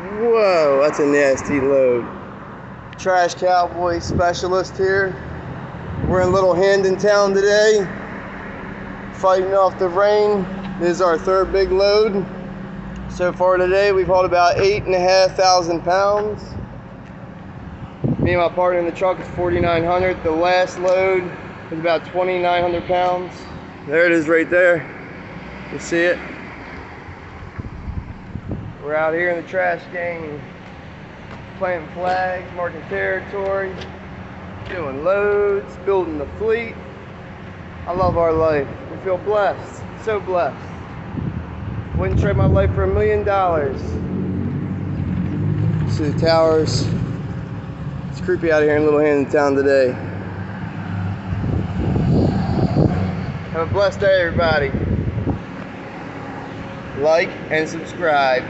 Whoa, that's a nasty load. Trash Cowboy specialist here. We're in Little Handon Town today, fighting off the rain. This is our third big load. So far today, we've hauled about 8,500 pounds. Me and my partner in the truck is 4,900. The last load is about 2,900 pounds. There it is right there. You see it? We're out here in the trash game, planting flags, marking territory, doing loads, building the fleet. I love our life. We feel blessed, so blessed. Wouldn't trade my life for $1 million. See the towers. It's creepy out here in Little Handon Town today. Have a blessed day, everybody. Like and subscribe.